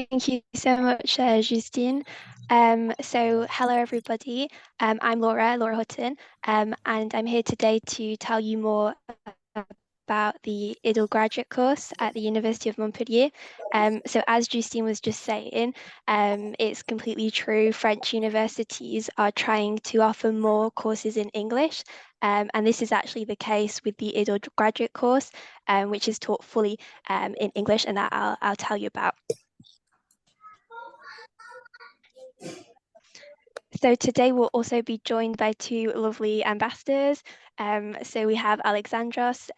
Thank you so much, Justine. So hello everybody. I'm Laura Hutton, and I'm here today to tell you more about the IDIL graduate course at the University of Montpellier. So as Justine was just saying, it's completely true. French universities are trying to offer more courses in English, and this is actually the case with the IDIL graduate course, which is taught fully in English, and that I'll tell you about. So today we'll also be joined by two lovely ambassadors. So we have Alexandros,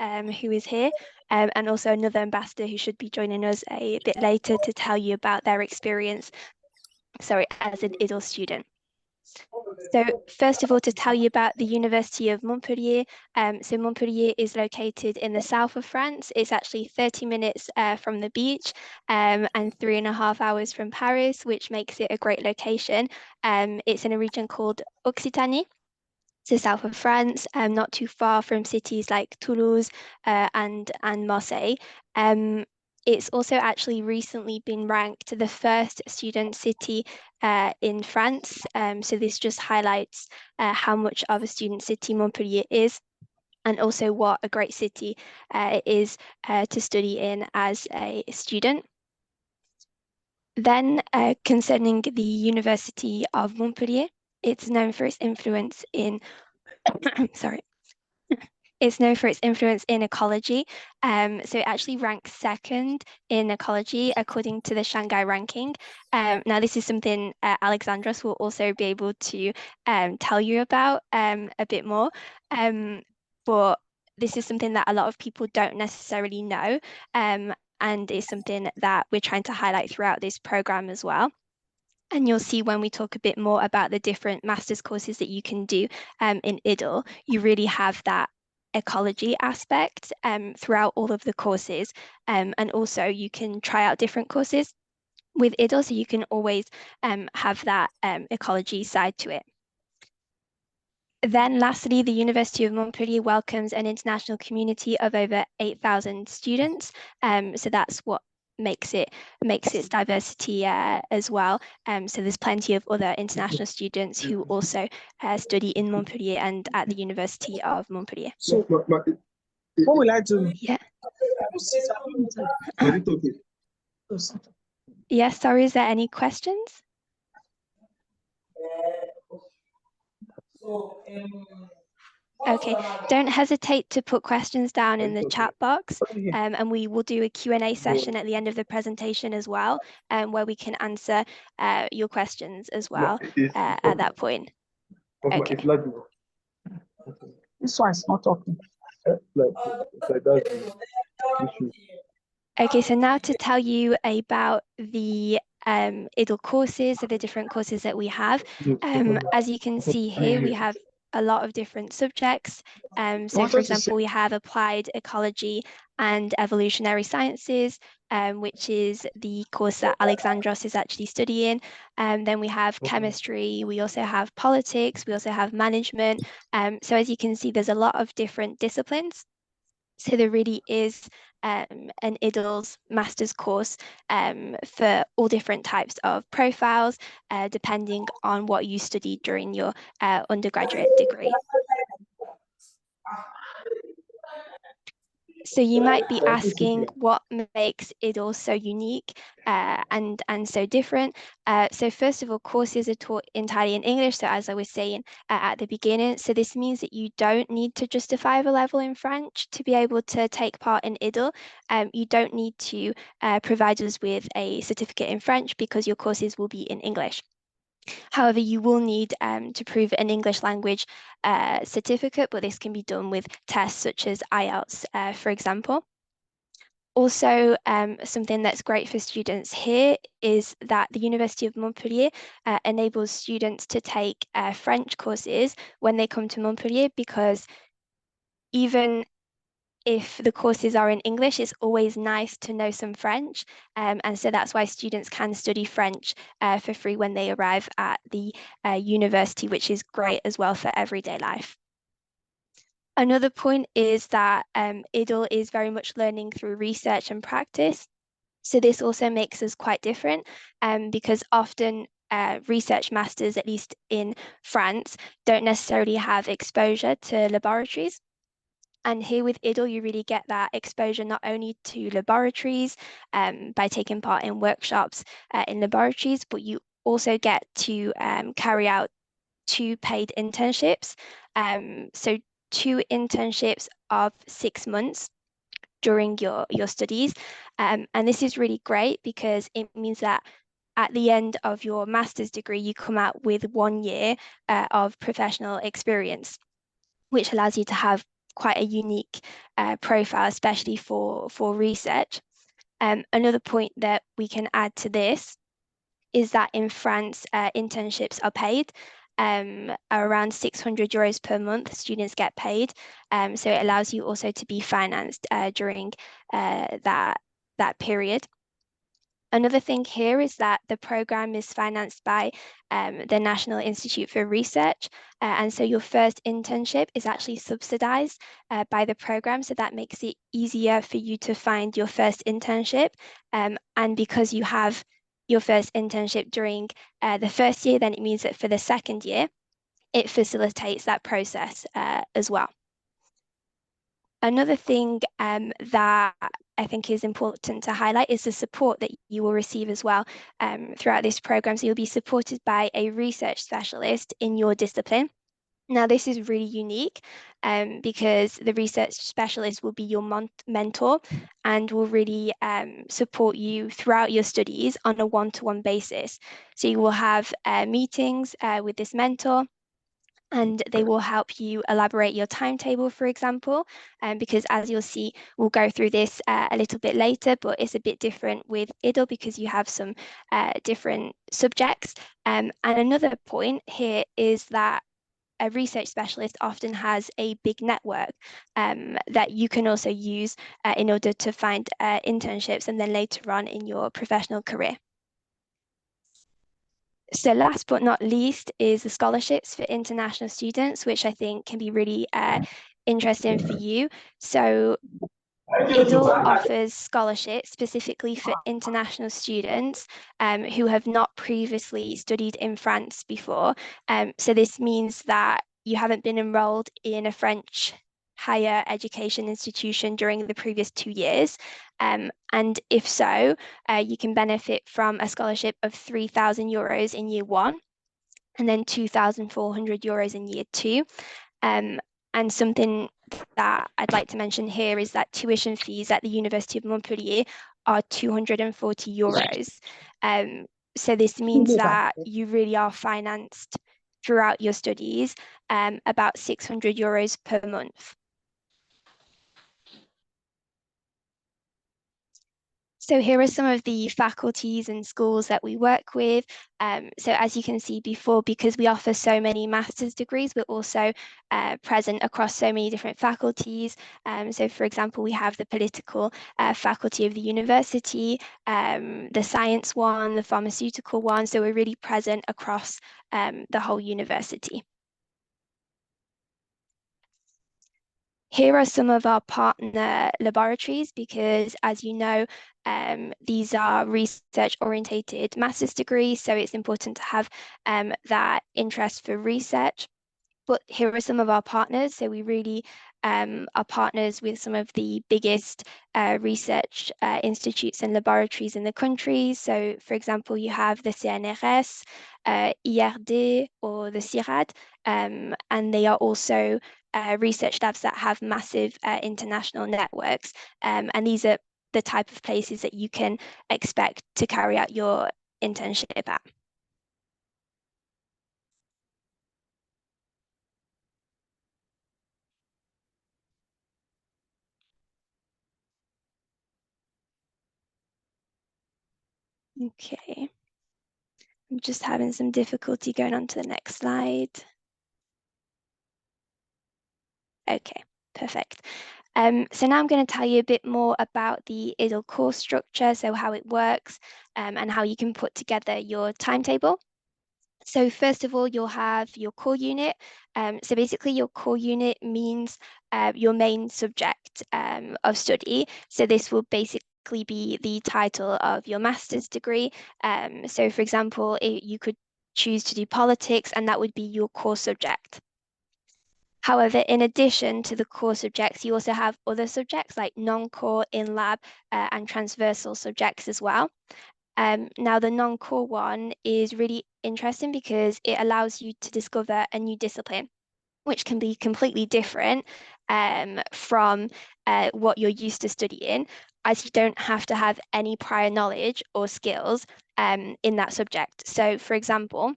who is here, and also another ambassador who should be joining us a bit later to tell you about their experience, as an IDIL student. So first of all, to tell you about the University of Montpellier. So Montpellier is located in the south of France. It's actually 30 minutes from the beach and 3.5 hours from Paris, which makes it a great location. It's in a region called Occitanie, to south of France, not too far from cities like Toulouse and Marseille. It's also actually recently been ranked the first student city in France. So this just highlights how much of a student city Montpellier is, and also what a great city it is to study in as a student. Then concerning the University of Montpellier, it's known for its influence in sorry. It's known for its influence in ecology. So it actually ranks second in ecology according to the Shanghai ranking. Now, this is something Alexandros will also be able to tell you about a bit more. But this is something that a lot of people don't necessarily know, and is something that we're trying to highlight throughout this program as well. And you'll see when we talk a bit more about the different master's courses that you can do in IDIL, you really have that ecology aspect throughout all of the courses. And also you can try out different courses with IDIL, so you can always have that ecology side to it. Then lastly, the University of Montpellier welcomes an international community of over 8,000 students. So that's what makes its diversity as well. So there's plenty of other international students who also study in Montpellier and at the University of Montpellier. So, what will I do? Yeah. Yes, sorry, is there any questions? Okay, don't hesitate to put questions down in the chat box, and we will do a Q&A session at the end of the presentation as well, where we can answer your questions as well at that point. Okay. This one is not talking. Okay, so now to tell you about the IDIL courses, so the different courses that we have. As you can see here, we have a lot of different subjects. So for example, we have applied ecology and evolutionary sciences, which is the course that Alexandros is actually studying. Then we have chemistry, we also have politics, we also have management. So as you can see, there's a lot of different disciplines. So there really is an IDIL's master's course for all different types of profiles, depending on what you studied during your undergraduate degree. So you might be asking what makes IDIL so unique and so different. So first of all, courses are taught entirely in English. So as I was saying at the beginning, so this means that you don't need to justify a level in French to be able to take part in IDIL. You don't need to provide us with a certificate in French because your courses will be in English. However, you will need to prove an English language certificate, but this can be done with tests such as IELTS, for example. Also, something that's great for students here is that the University of Montpellier enables students to take French courses when they come to Montpellier, because even if the courses are in English, it's always nice to know some French. And so that's why students can study French for free when they arrive at the university, which is great as well for everyday life. Another point is that IDIL is very much learning through research and practice. So this also makes us quite different because often research masters, at least in France, don't necessarily have exposure to laboratories. And here with IDIL, you really get that exposure not only to laboratories by taking part in workshops in laboratories, but you also get to carry out 2 paid internships. So 2 internships of 6 months during your studies. And this is really great because it means that at the end of your master's degree, you come out with 1 year of professional experience, which allows you to have quite a unique profile, especially for research. Another point that we can add to this is that in France, internships are paid. Around €600 per month, students get paid. So it allows you also to be financed during that period. Another thing here is that the program is financed by the National Institute for Research. And so your first internship is actually subsidized by the program. So that makes it easier for you to find your first internship. And because you have your first internship during the first year, then it means that for the second year, it facilitates that process as well. Another thing that I think is important to highlight is the support that you will receive as well throughout this program. So you'll be supported by a research specialist in your discipline. Now, this is really unique because the research specialist will be your mentor and will really support you throughout your studies on a one-to-one basis. So you will have meetings with this mentor, and they will help you elaborate your timetable, for example, because as you'll see, we'll go through this a little bit later, but it's a bit different with IDIL because you have some different subjects. And another point here is that a research specialist often has a big network that you can also use in order to find internships and then later on in your professional career. So last but not least is the scholarships for international students, which I think can be really interesting for you. So IDIL offers scholarships specifically for international students who have not previously studied in France before. So this means that you haven't been enrolled in a French higher education institution during the previous 2 years. And if so, you can benefit from a scholarship of €3,000 in year one and then €2,400 in year two. And something that I'd like to mention here is that tuition fees at the University of Montpellier are €240. So this means that you really are financed throughout your studies, about €600 per month. So here are some of the faculties and schools that we work with. So as you can see before, because we offer so many master's degrees, we're also present across so many different faculties. So for example, we have the political faculty of the university, the science one, the pharmaceutical one. So we're really present across the whole university. Here are some of our partner laboratories because, as you know, these are research-orientated master's degrees, so it's important to have that interest for research. But here are some of our partners. So we really are partners with some of the biggest research institutes and laboratories in the country. So for example, you have the CNRS, IRD, or the CIRAD, and they are also research labs that have massive international networks. And these are the type of places that you can expect to carry out your internship at. Okay. I'm just having some difficulty going on to the next slide. Okay, perfect. So now I'm going to tell you a bit more about the IDIL course structure, so how it works and how you can put together your timetable. So first of all, you'll have your core unit. So basically your core unit means your main subject of study. So this will basically typically be the title of your master's degree. So for example, you could choose to do politics, and that would be your core subject. However, in addition to the core subjects, you also have other subjects like non-core, in-lab, and transversal subjects as well. Now, the non-core one is really interesting because it allows you to discover a new discipline, which can be completely different from what you're used to studying, as you don't have to have any prior knowledge or skills in that subject. So, for example,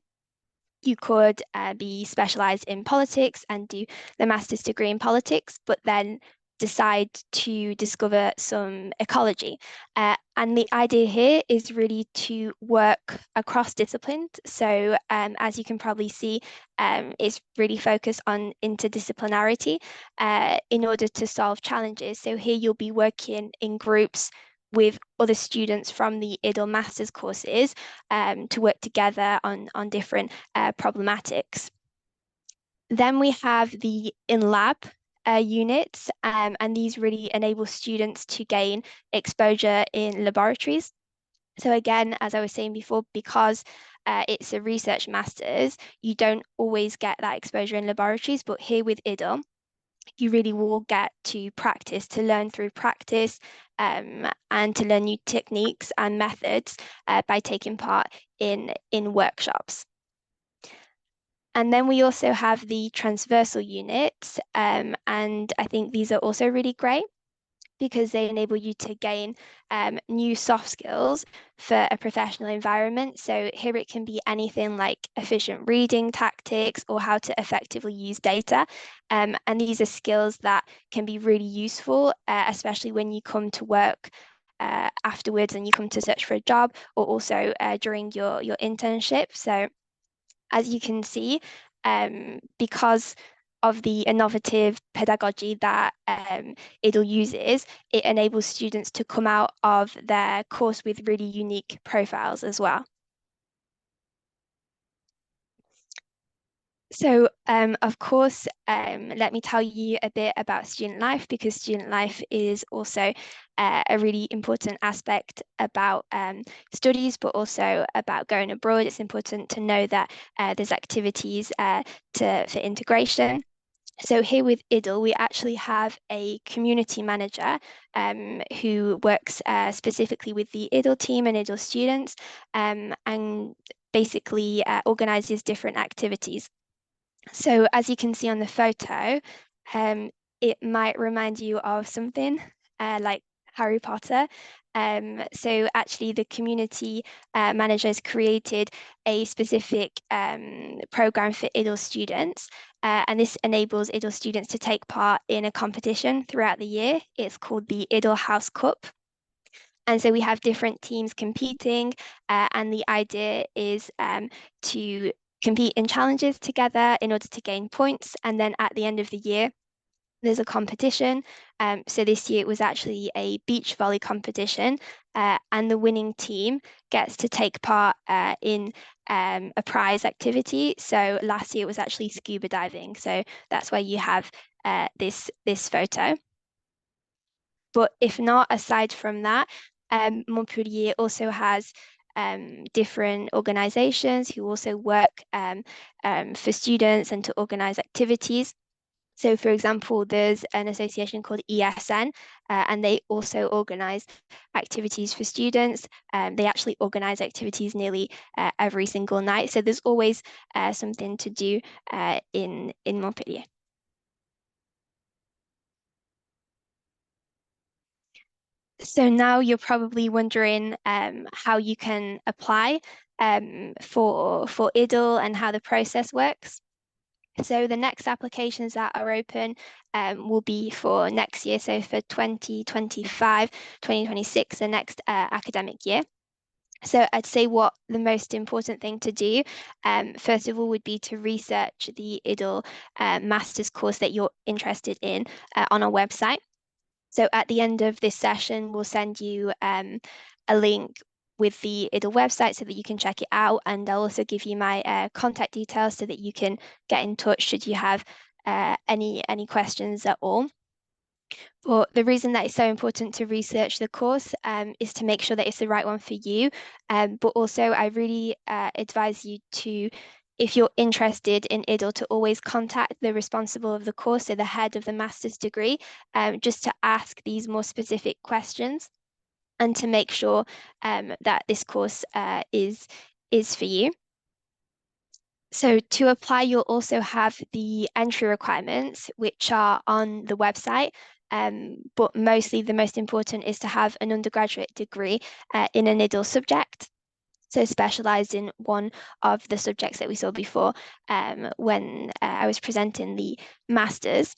you could be specialized in politics and do the master's degree in politics, but then decide to discover some ecology. And the idea here is really to work across disciplines. So as you can probably see, it's really focused on interdisciplinarity in order to solve challenges. So here you'll be working in groups with other students from the IDIL master's courses to work together on different problematics. Then we have the in-lab units, and these really enable students to gain exposure in laboratories. So again, as I was saying before, because it's a research master's, you don't always get that exposure in laboratories, but here with IDIL, you really will get to practice, to learn through practice, and to learn new techniques and methods by taking part in workshops. And then we also have the transversal units, and I think these are also really great because they enable you to gain new soft skills for a professional environment. So here it can be anything like efficient reading tactics or how to effectively use data. And these are skills that can be really useful, especially when you come to work afterwards and you come to search for a job, or also during your internship. So as you can see, because of the innovative pedagogy that IDIL uses, it enables students to come out of their course with really unique profiles as well. So, of course, let me tell you a bit about student life, because student life is also a really important aspect about studies, but also about going abroad. It's important to know that there's activities for integration. So here with IDIL, we actually have a community manager who works specifically with the IDIL team and IDIL students, and basically organizes different activities. So as you can see on the photo, it might remind you of something like Harry Potter. So actually the community managers created a specific program for IDIL students, and this enables IDIL students to take part in a competition throughout the year. It's called the IDIL House Cup. And so we have different teams competing, and the idea is to compete in challenges together in order to gain points. And then at the end of the year, there's a competition. So this year it was actually a beach volley competition, and the winning team gets to take part in a prize activity. So last year it was actually scuba diving. So that's why you have this photo. But if not, aside from that, Montpellier also has different organizations who also work for students and to organize activities. So, for example, there's an association called ESN, and they also organize activities for students. They actually organize activities nearly every single night. So there's always something to do in Montpellier. So now you're probably wondering how you can apply for IDIL and how the process works. So the next applications that are open will be for next year, so for 2025, 2026, the next academic year. So I'd say what the most important thing to do, first of all, would be to research the IDIL master's course that you're interested in on our website. So at the end of this session, we'll send you a link with the IDIL website so that you can check it out. And I'll also give you my contact details so that you can get in touch should you have any questions at all. Well, the reason that it's so important to research the course is to make sure that it's the right one for you. But also, I really advise you to, if you're interested in IDIL, to always contact the responsible of the course, so the head of the master's degree, just to ask these more specific questions and to make sure that this course is for you. So to apply, you'll also have the entry requirements, which are on the website. But mostly the most important is to have an undergraduate degree in an IDIL subject. So specialized in one of the subjects that we saw before when I was presenting the masters.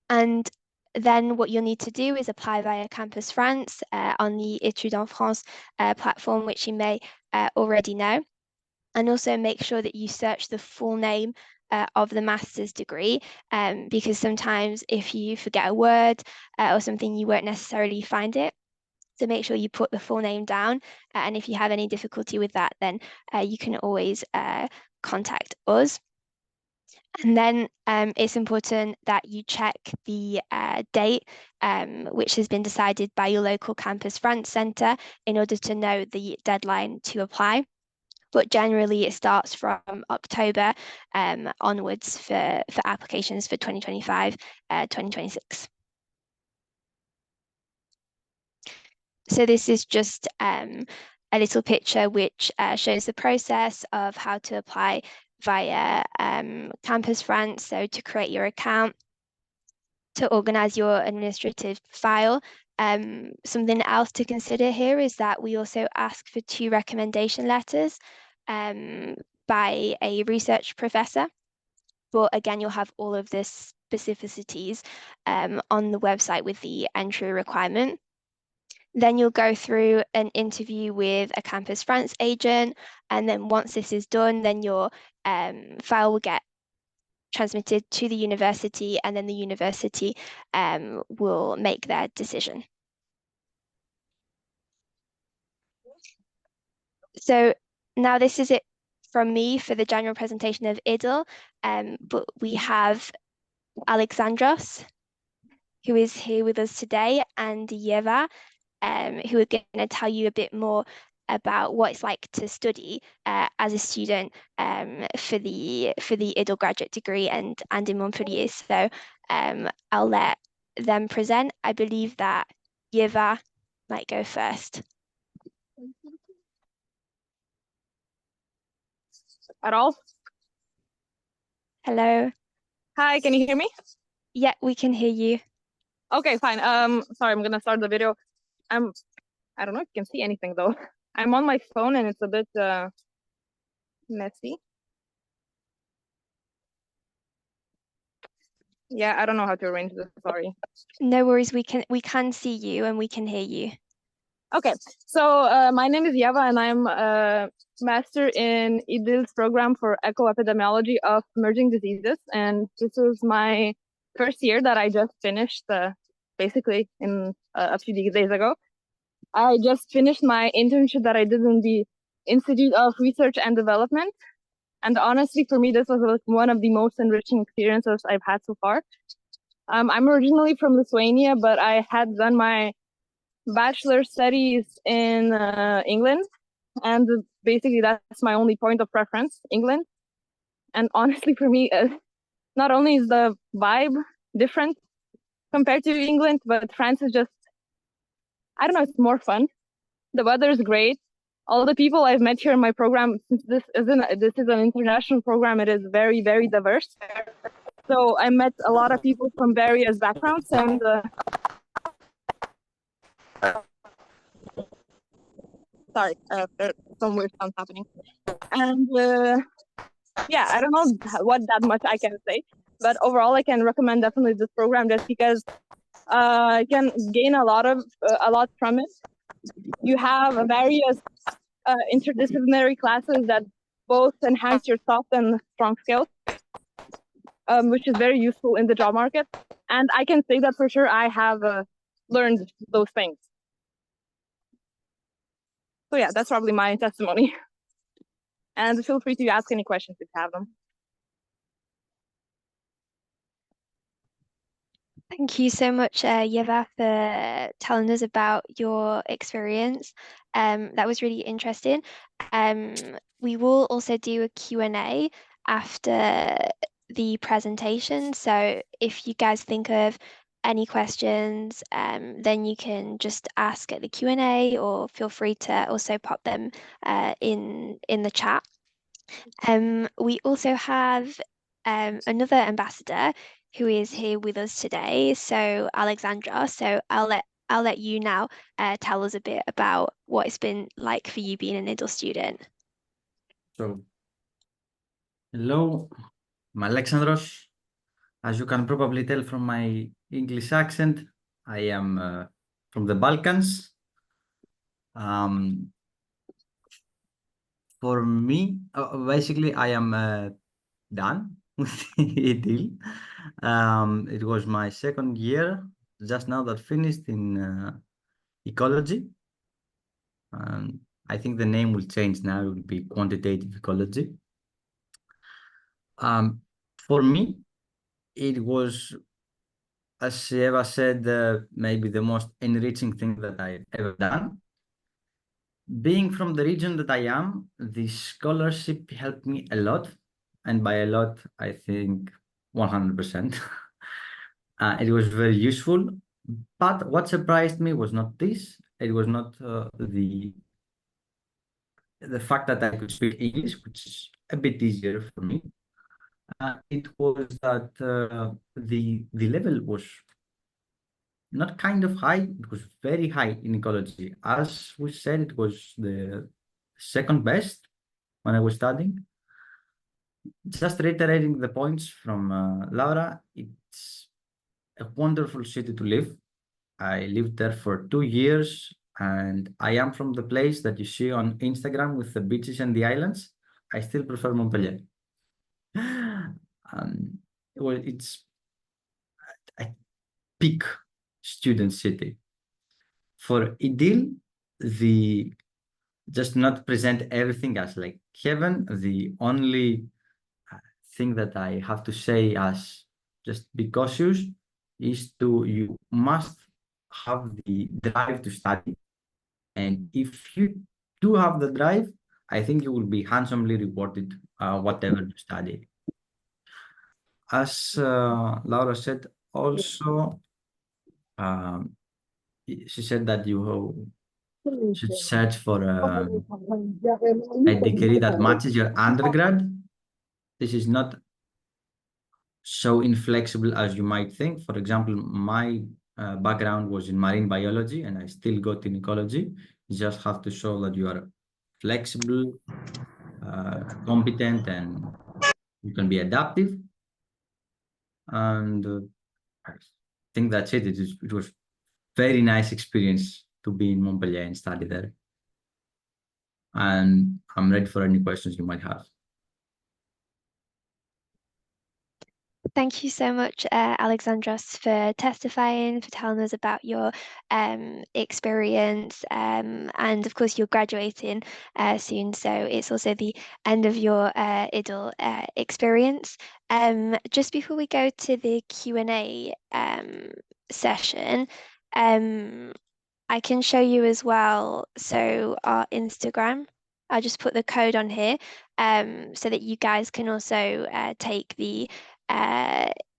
And then what you'll need to do is apply via Campus France on the Études en France platform, which you may already know. And also make sure that you search the full name of the master's degree, because sometimes if you forget a word or something, you won't necessarily find it. So make sure you put the full name down. And if you have any difficulty with that, then you can always contact us. And then it's important that you check the date, which has been decided by your local Campus France centre in order to know the deadline to apply. But generally it starts from October onwards for applications for 2025, 2026. So this is just a little picture which shows the process of how to apply via Campus France. So to create your account, to organize your administrative file. Something else to consider here is that we also ask for 2 recommendation letters by a research professor. But again, you'll have all of the specificities on the website with the entry requirement. Then you'll go through an interview with a Campus France agent. And then once this is done, then your file will get transmitted to the university, and then the university will make their decision. So now this is it from me for the general presentation of IDIL, but we have Alexandros, who is here with us today, and Yeva, who are going to tell you a bit more about what it's like to study as a student for the IDIL graduate degree and in Montpellier. So I'll let them present. I believe that Yeva might go first. At all? Hello. Hi, can you hear me? Yeah, we can hear you. Okay, fine. Sorry, I'm gonna start the video. I don't know if you can see anything though. I'm on my phone and it's a bit messy. Yeah, I don't know how to arrange this, sorry. No worries, we can see you and we can hear you. Okay, so my name is Yeva and I'm a master in IDIL's program for eco-epidemiology of emerging diseases. And this was my first year that I just finished basically in a few days ago. I just finished my internship that I did in the Institute of Research and Development. And honestly, for me, this was like one of the most enriching experiences I've had so far. I'm originally from Lithuania, but I had done my bachelor studies in England. And basically, that's my only point of preference, England. And honestly, for me, not only is the vibe different compared to England, but France is just, I don't know, it's more fun. The weather is great. All the people I've met here in my program, since this is an international program, it is very, very diverse. So I met a lot of people from various backgrounds, and sorry, there's some weird sounds happening. And yeah, I don't know what that much I can say, but overall, I can recommend definitely this program just because I can gain a lot from it. You have various interdisciplinary classes that both enhance your soft and strong skills, which is very useful in the job market. And I can say that for sure I have learned those things. So yeah, that's probably my testimony. And feel free to ask any questions if you have them. Thank you so much, Yeva, for telling us about your experience. That was really interesting. We will also do a Q&A after the presentation. So if you guys think of any questions, then you can just ask at the Q&A or feel free to also pop them in the chat. We also have another ambassador who is here with us today, so Alexandra. So I'll let you now tell us a bit about what it's been like for you being an IDIL student. So, hello, I'm Alexandros. As you can probably tell from my English accent, I am from the Balkans. For me, basically, I am done with IDIL. It was my second year, just now that finished in ecology. I think the name will change now, it will be quantitative ecology. For me, it was, as Eva said, maybe the most enriching thing that I've ever done. Being from the region that I am, the scholarship helped me a lot. And by a lot, I think 100%. It was very useful. But what surprised me was not this. It was not the fact that I could speak English, which is a bit easier for me. It was that the level was not kind of high, it was very high in ecology. As we said, it was the second best when I was studying. Just reiterating the points from Laura, it's a wonderful city to live. I lived there for 2 years, and I am from the place that you see on Instagram with the beaches and the islands. I still prefer Montpellier. Well, it's a peak student city. For IDIL, the just not present everything as like heaven. The only thing that I have to say as just be cautious is you must have the drive to study. And if you do have the drive, I think you will be handsomely rewarded whatever you study. As Laura said, also, she said that you should search for a degree that matches your undergrad. This is not so inflexible as you might think. For example, my background was in marine biology and I still got in ecology. You just have to show that you are flexible, competent, and you can be adaptive. And I think that's it. It was very nice experience to be in Montpellier and study there. And I'm ready for any questions you might have. Thank you so much, Alexandros, for testifying, for telling us about your experience. And of course, you're graduating soon, so it's also the end of your IDIL experience. Just before we go to the Q&A session, I can show you as well. So our Instagram, I'll just put the code on here so that you guys can also take the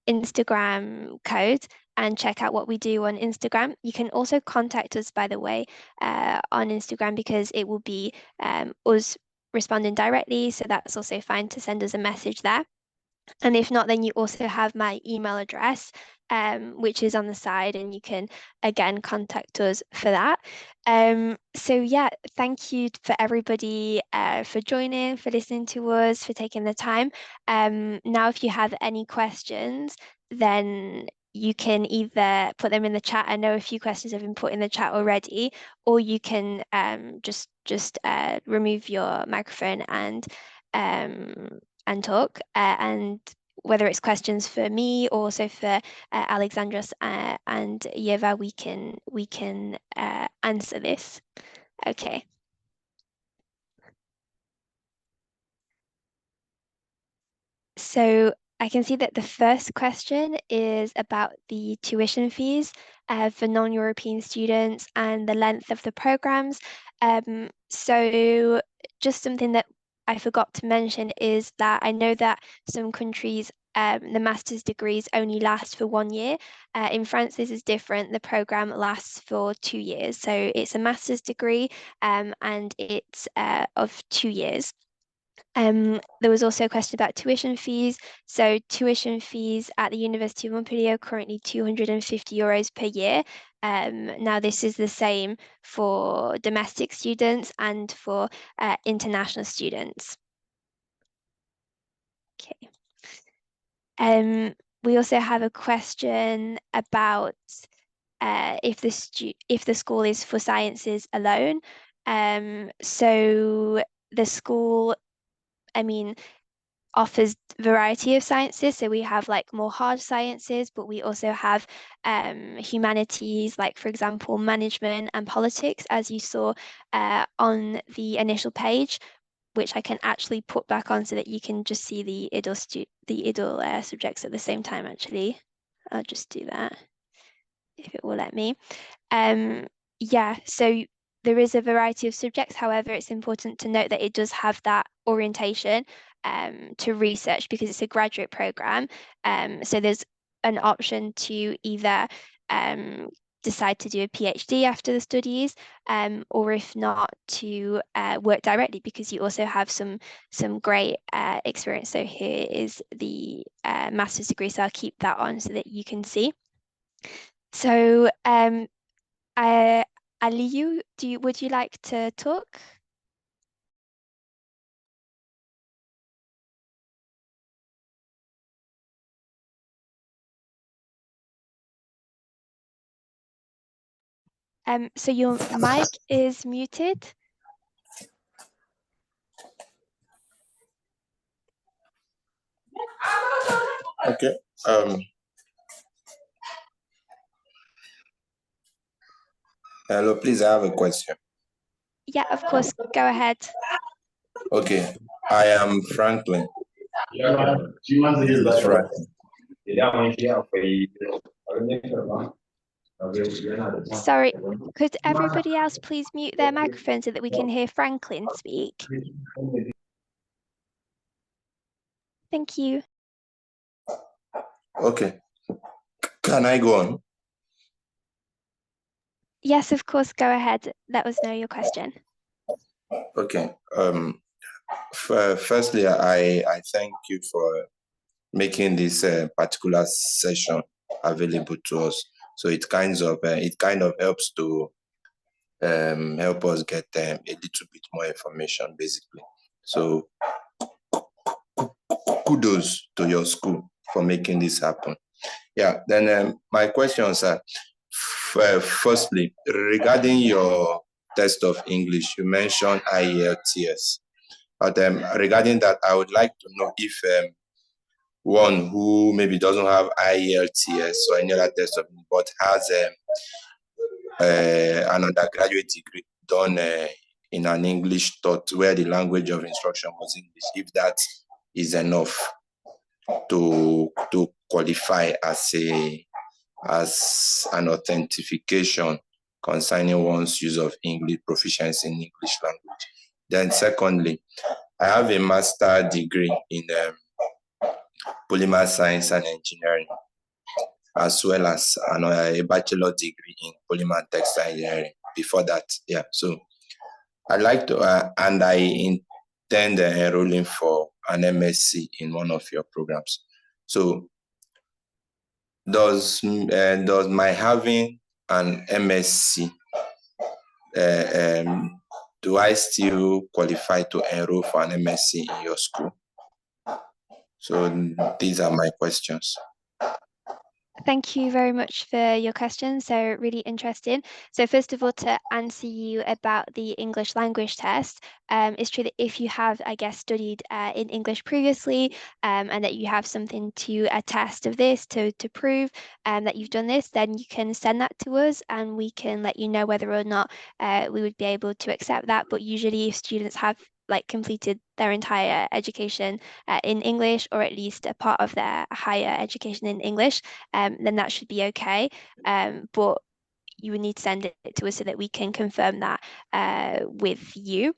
Instagram code and check out what we do on Instagram. You can also contact us, by the way, on Instagram, because it will be us responding directly. So that's also fine to send us a message there. And if not, then you also have my email address, which is on the side, and you can again contact us for that. So yeah, thank you for everybody for joining, for listening to us, for taking the time. Now, if you have any questions, then you can either put them in the chat. I know a few questions have been put in the chat already, or you can just remove your microphone and talk, and whether it's questions for me or also for Alexandros and Yeva, we can answer this. Okay. So I can see that the first question is about the tuition fees for non-European students and the length of the programs. So just something that I forgot to mention is that I know that some countries, the master's degrees only last for 1 year. In France, this is different. The program lasts for 2 years. So it's a master's degree and it's of 2 years. There was also a question about tuition fees. So tuition fees at the University of Montpellier are currently €250 per year. Now this is the same for domestic students and for international students. Okay. We also have a question about if the school is for sciences alone. So the school, I mean, offers variety of sciences. So we have like more hard sciences, but we also have humanities, like for example, management and politics, as you saw on the initial page, which I can actually put back on so that you can just see the IDIL subjects at the same time, actually. I'll just do that if it will let me. Yeah, so there is a variety of subjects. However, it's important to note that it does have that orientation to research because it's a graduate program. So there's an option to either decide to do a PhD after the studies, or if not, to work directly because you also have some great experience. So here is the master's degree. So I'll keep that on so that you can see. So Aliyu, would you like to talk? So your mic is muted. Okay. Hello, please, I have a question. Yeah, of course. Go ahead. Okay. I am Franklin. This is Franklin. Sorry, could everybody else please mute their microphone so that we can hear Franklin speak? Thank you. Okay. Can I go on? Yes, of course. Go ahead. Let us know your question. Okay. Firstly, I thank you for making this particular session available to us. So it kind of helps to help us get a little bit more information, basically. So kudos to your school for making this happen. Yeah. Then my questions are, firstly, regarding your test of English, you mentioned IELTS. But regarding that, I would like to know if one who maybe doesn't have IELTS or any other test of English, but has an undergraduate degree done in an English taught where the language of instruction was English, if that is enough to qualify as an authentication concerning one's use of English, proficiency in English language. Then secondly, I have a master's degree in polymer science and engineering, as well as a bachelor degree in polymer and textile engineering before that. Yeah, so I'd like to, and I intend enrolling for an MSc in one of your programs. So does my having an MSc, do I still qualify to enroll for an MSc in your school? So these are my questions. Thank you very much for your question. So really interesting. So first of all, to answer you about the English language test, it's true that if you have, I guess, studied in English previously and that you have something to attest of this to prove that you've done this, then you can send that to us and we can let you know whether or not we would be able to accept that. But usually if students have like completed their entire education in English, or at least a part of their higher education in English, then that should be okay. But you would need to send it to us so that we can confirm that with you.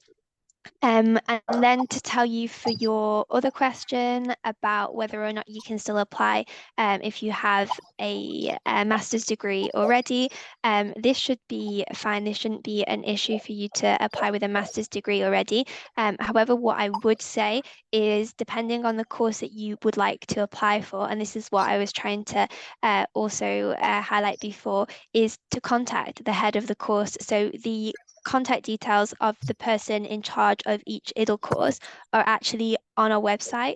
And then to tell you for your other question about whether or not you can still apply if you have a master's degree already, this should be fine. This shouldn't be an issue for you to apply with a master's degree already. However, what I would say is, depending on the course that you would like to apply for, and this is what I was trying to also highlight before, is to contact the head of the course. So the contact details of the person in charge of each IDIL course are actually on our website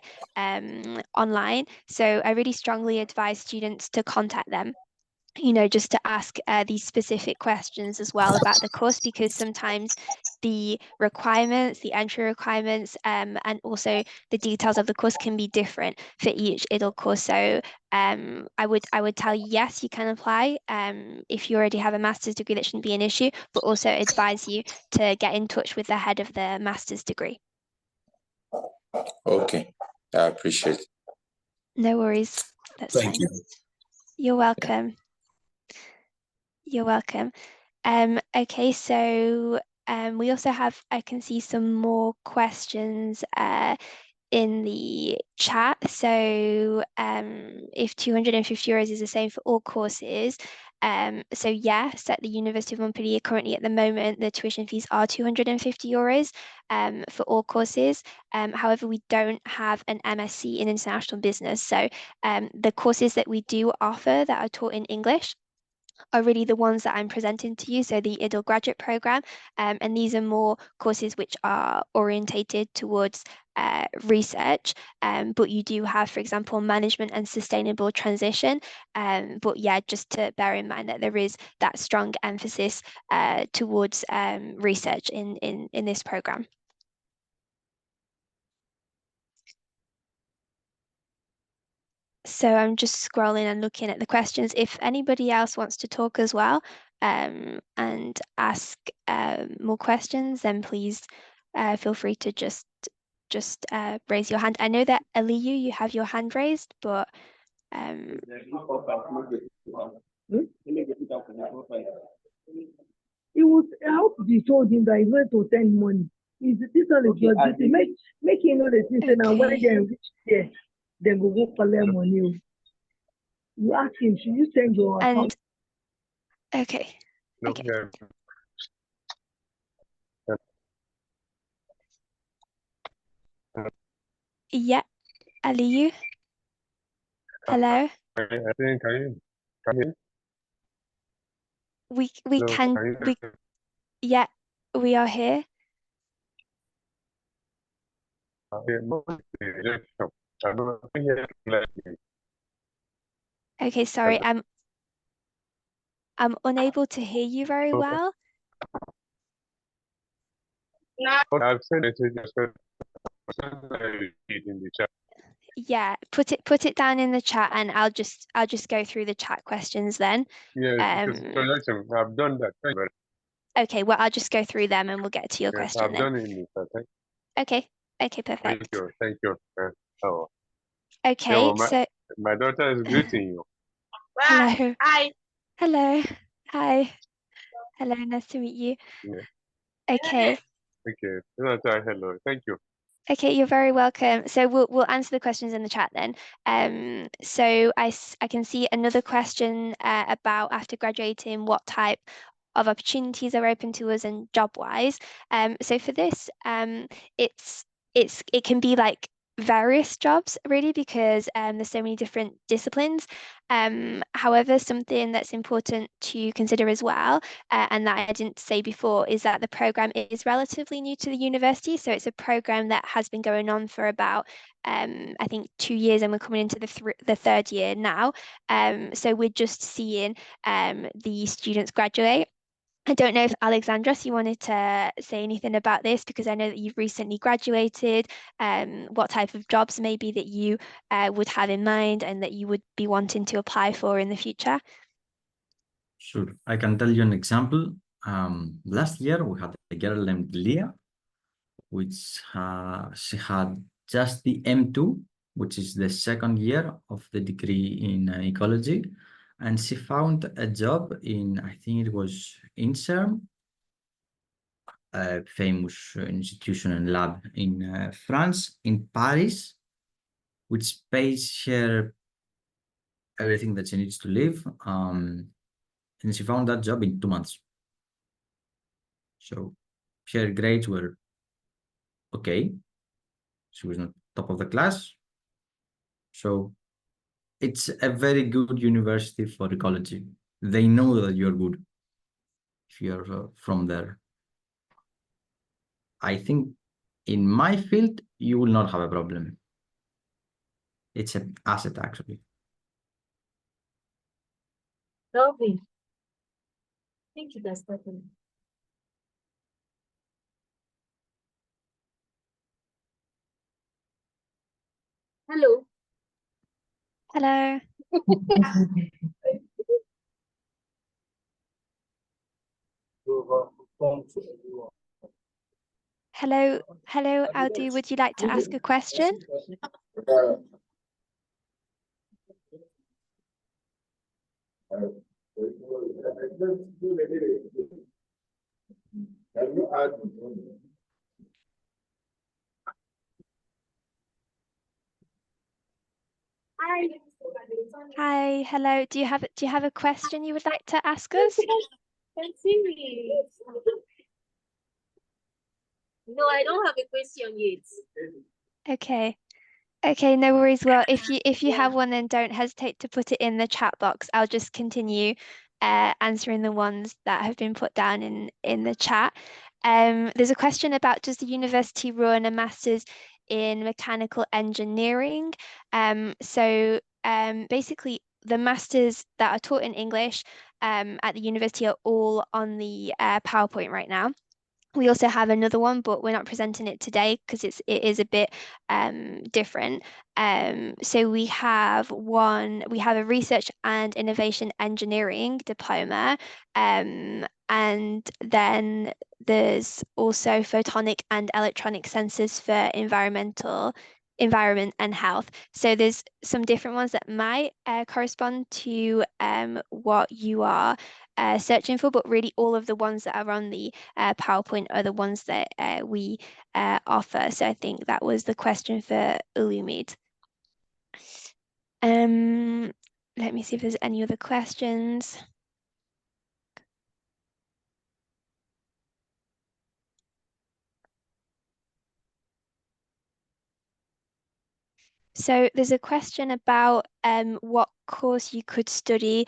online. So I really strongly advise students to contact them, just to ask these specific questions as well about the course, because sometimes the requirements, the entry requirements, and also the details of the course can be different for each IDIL course. So I would tell you, yes, you can apply. If you already have a master's degree, that shouldn't be an issue, but also advise you to get in touch with the head of the master's degree. Okay, I appreciate it. No worries. That's Thank fine. you. You're welcome. You're welcome. Okay, so we also have, I can see some more questions in the chat. So if €250 is the same for all courses, so yes, at the University of Montpellier currently at the moment, the tuition fees are €250 for all courses. However, we don't have an MSc in international business. So the courses that we do offer that are taught in English are really the ones that I'm presenting to you, so the IDIL graduate program, and these are more courses which are orientated towards research, but you do have, for example, management and sustainable transition, but yeah, just to bear in mind that there is that strong emphasis towards research in this program. So I'm just scrolling and looking at the questions. If anybody else wants to talk as well and ask more questions, then please feel free to just raise your hand. I know that Aliyu, you have your hand raised, but It would help be told him that he's going to send money. This one is your duty. Make him know the thing. Now when they reach there, they go collect money. You ask him, should you send your account? Okay. Okay. Yeah, Aliyu. Hello. I think can you? We Hello, can yeah, we are here. Okay, sorry, I'm unable to hear you very well. I've sent messages in the chat. Yeah, put it down in the chat, and I'll just go through the chat questions then. Yes, I've done that. Thank you. Okay, well, I'll just go through them and we'll get to your question I've then. done it in the chat. Okay, perfect. Thank you. Oh. Okay, Yeah, so my daughter is greeting you. hello. Hi. Hello. Hi. Hello, nice to meet you. Yeah. Okay. Okay. Hello. Thank you. Okay, you're very welcome. So we'll answer the questions in the chat then. So I can see another question about, after graduating, what type of opportunities are open to us and job-wise. So for this, it can be like various jobs really, because there's so many different disciplines. However, something that's important to consider as well, and that I didn't say before, is that the program is relatively new to the university. So it's a program that has been going on for about I think 2 years, and we're coming into the third year now. So we're just seeing the students graduate. I don't know if Alexandros, you wanted to say anything about this, because I know that you've recently graduated. What type of jobs maybe that you would have in mind and that you would be wanting to apply for in the future? Sure, I can tell you an example. Last year we had a girl named Leah, which she had just the M2, which is the second year of the degree in ecology. And she found a job in, I think it was INSERM, a famous institution and lab in France, in Paris, which pays her everything that she needs to live. And she found that job in 2 months. So her grades were okay. She was not top of the class. So it's a very good university for ecology. They know that you're good if you're from there. I think in my field, you will not have a problem. It's an asset, actually. Lovely. Thank you, guys. Hello. Hello. Hello, Aldu. Would you like to ask a question? Hi. Hi, hello. Do you have a question you would like to ask us? Can see me. No, I don't have a question yet. Okay. Okay, no worries. Well, if you Yeah. have one, then don't hesitate to put it in the chat box. I'll just continue answering the ones that have been put down in the chat. There's a question about, does the university run a master's in mechanical engineering? Basically, the masters that are taught in English at the university are all on the PowerPoint right now. We also have another one, but we're not presenting it today because it is a bit different. So we have a research and innovation engineering diploma, and then there's also photonic and electronic sensors for environment and health. So there's some different ones that might correspond to what you are searching for, but really all of the ones that are on the PowerPoint are the ones that we offer. So I think that was the question for Ulumid. Let me see if there's any other questions. So there's a question about what course you could study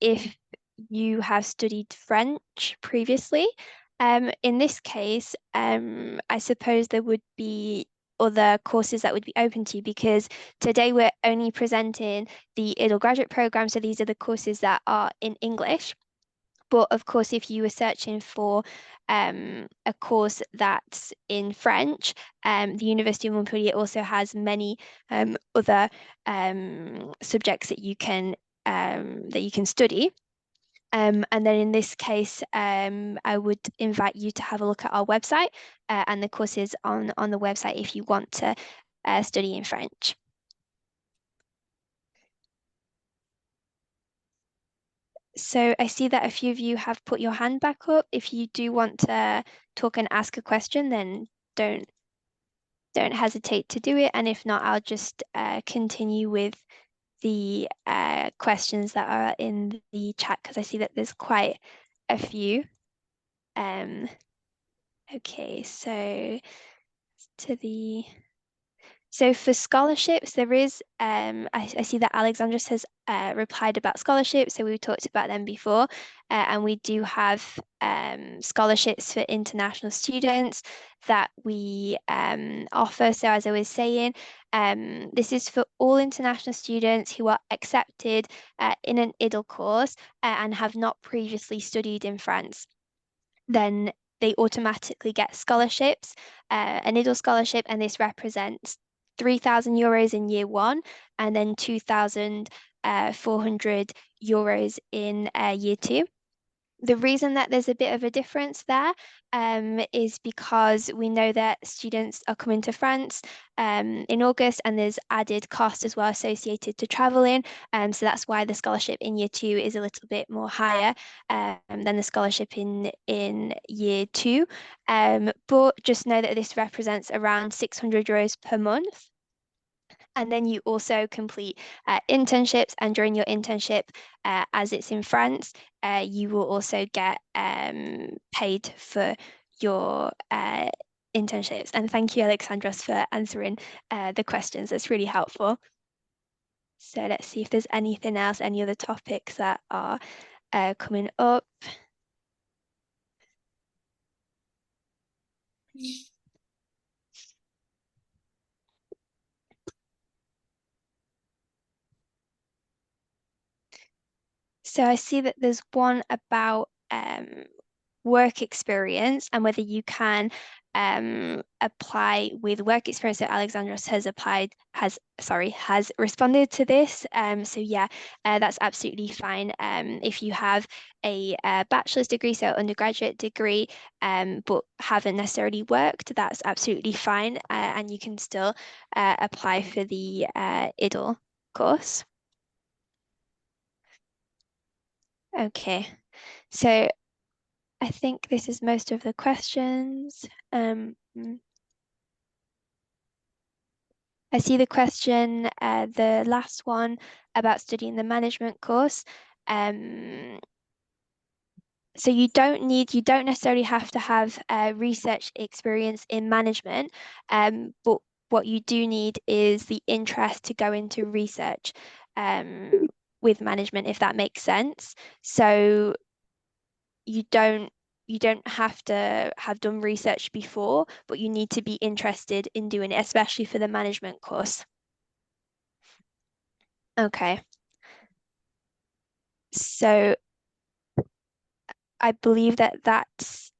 if you have studied French previously. In this case, I suppose there would be other courses that would be open to you, because today we're only presenting the IDIL graduate program. So these are the courses that are in English. But of course, if you were searching for a course that's in French, the University of Montpellier also has many other subjects that you can study. And then in this case, I would invite you to have a look at our website and the courses on the website if you want to study in French. So I see that a few of you have put your hand back up. If you do want to talk and ask a question, then don't hesitate to do it. And if not, I'll just continue with the questions that are in the chat, because I see that there's quite a few. Okay, so for scholarships, there is, I see that Alexandra has replied about scholarships, so we talked about them before, and we do have scholarships for international students that we offer. So as I was saying, this is for all international students who are accepted in an IDIL course and have not previously studied in France. Then they automatically get scholarships, an IDIL scholarship, and this represents €3,000 in year one, and then 2,400 euros in year two. The reason that there's a bit of a difference there is because we know that students are coming to France in August, and there's added cost as well associated to traveling. So that's why the scholarship in year 2 is a little bit more higher than the scholarship in year 2. But just know that this represents around €600 per month. And then you also complete internships, and during your internship, as it's in France, you will also get paid for your internships. And thank you, Alexandros, for answering the questions. That's really helpful. So let's see if there's anything else, any other topics that are coming up. So I see that there's one about work experience and whether you can apply with work experience. So Alexandros has responded to this. So yeah, that's absolutely fine. If you have a bachelor's degree, so undergraduate degree, but haven't necessarily worked, that's absolutely fine, and you can still apply for the IDIL course. Okay, so I think this is most of the questions. I see the question, the last one about studying the management course. So you don't necessarily have to have research experience in management, but what you do need is the interest to go into research with management, if that makes sense. So you don't have to have done research before, but you need to be interested in doing it, especially for the management course. Okay. So I believe that that's,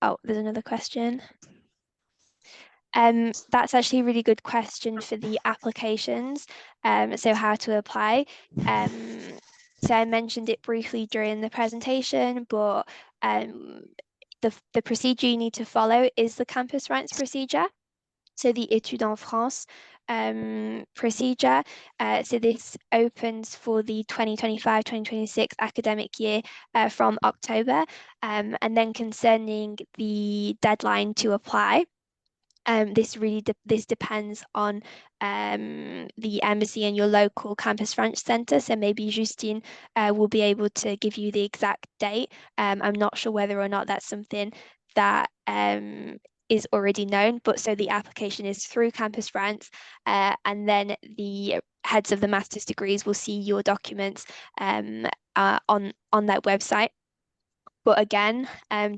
oh, there's another question. That's actually a really good question for the applications. So how to apply. So I mentioned it briefly during the presentation, but the procedure you need to follow is the campus rights procedure. So the Études en France procedure. So this opens for the 2025-2026 academic year from October. And then concerning the deadline to apply, this depends on the embassy and your local campus French centre. So maybe Justine will be able to give you the exact date. I'm not sure whether or not that's something that is already known, but so the application is through Campus France, and then the heads of the master's degrees will see your documents on that website. But again,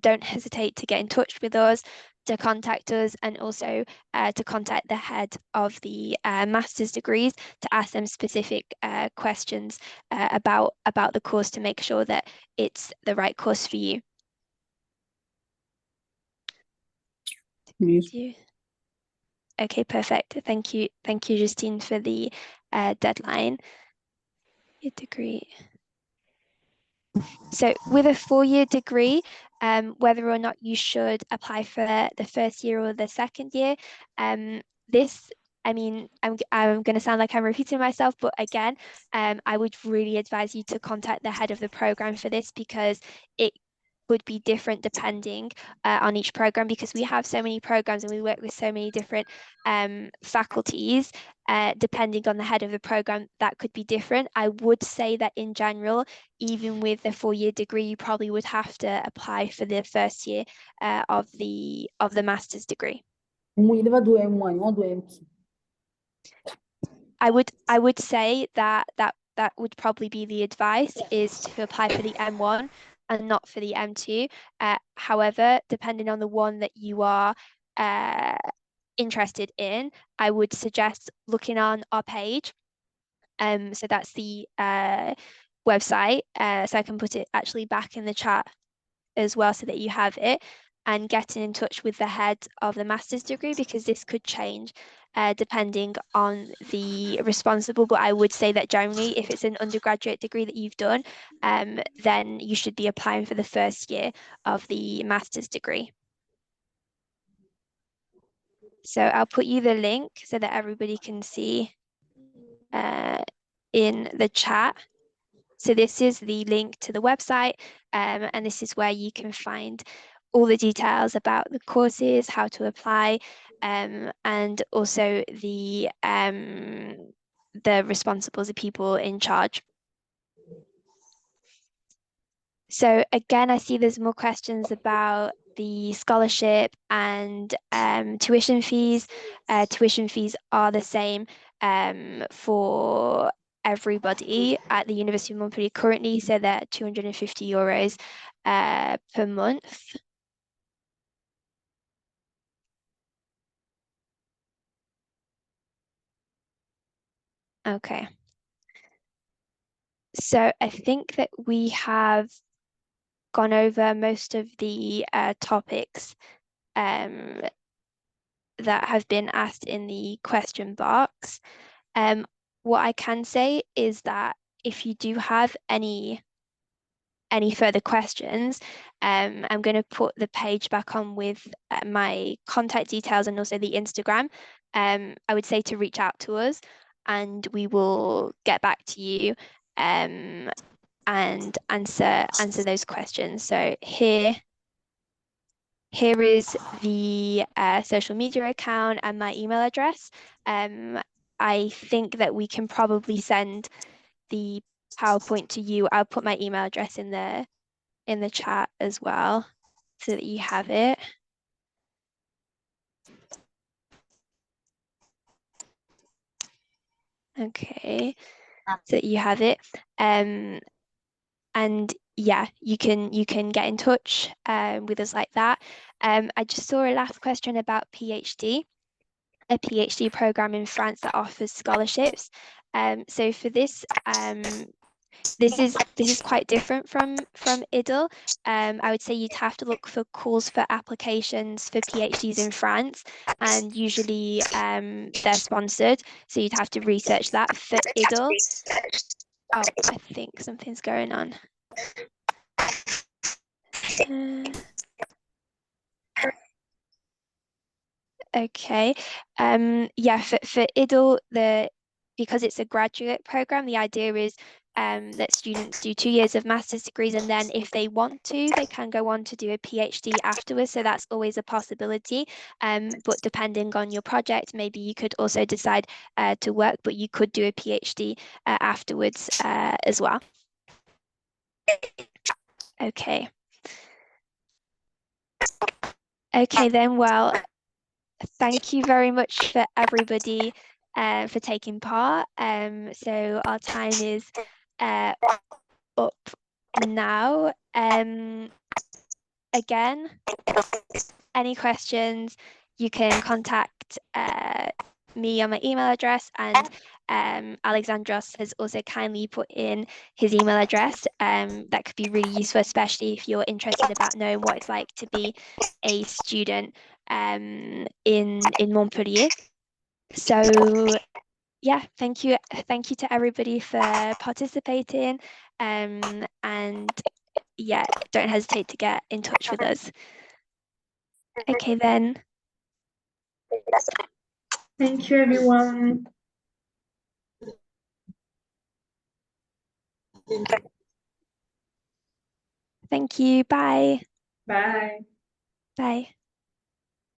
don't hesitate to get in touch with us, to contact us, and also to contact the head of the master's degrees to ask them specific questions about the course to make sure that it's the right course for you. Yes. Okay, perfect. Thank you, Justine, for the deadline. Your degree. So with a 4-year degree, whether or not you should apply for the first year or the second year, this, I mean, I'm going to sound like I'm repeating myself, but again, I would really advise you to contact the head of the program for this, because it would be different depending on each program, because we have so many programs and we work with so many different faculties. Depending on the head of the program, that could be different. I would say that in general, even with the 4-year degree, you probably would have to apply for the first year of the master's degree. I would say that would probably be the advice, is to apply for the M1 and not for the M2. However, depending on the one that you are interested in, I would suggest looking on our page. So that's the website. So I can put it actually back in the chat as well so that you have it. and getting in touch with the head of the master's degree, because this could change depending on the responsible. But I would say that generally, if it's an undergraduate degree that you've done, then you should be applying for the first year of the master's degree. So I'll put you the link so that everybody can see in the chat. So this is the link to the website, and this is where you can find all the details about the courses, how to apply, and also the responsibles, the people in charge. So again, I see there's more questions about the scholarship and tuition fees. Tuition fees are the same for everybody at the University of Montpellier currently, so they're €250 per month. Okay. So I think that we have gone over most of the topics that have been asked in the question box. What I can say is that if you do have any further questions, I'm going to put the page back on with my contact details and also the Instagram. I would say to reach out to us and we will get back to you and answer those questions. So here is the social media account and my email address. I think that we can probably send the PowerPoint to you. I'll put my email address in the chat as well so that you have it. Okay, so that you have it. And yeah, you can get in touch with us like that. I just saw a last question about PhD, a PhD program in France that offers scholarships. So for this, this is quite different from IDIL. I would say you'd have to look for calls for applications for PhDs in France, and usually they're sponsored. So you'd have to research that. For IDIL, oh, I think something's going on. Okay. Yeah, for IDIL, because it's a graduate program, the idea is that students do 2 years of master's degrees, and then if they want to, they can go on to do a PhD afterwards. So that's always a possibility. But depending on your project, maybe you could also decide to work, but you could do a PhD afterwards as well. Okay. Okay, then, well, thank you very much for everybody for taking part. So our time is up now. Again, any questions, you can contact me on my email address, and Alexandros has also kindly put in his email address. That could be really useful, especially if you're interested about knowing what it's like to be a student in Montpellier. So yeah, thank you to everybody for participating, and yeah, don't hesitate to get in touch with us. Okay then. Thank you, everyone. Thank you. Bye. Bye. Bye.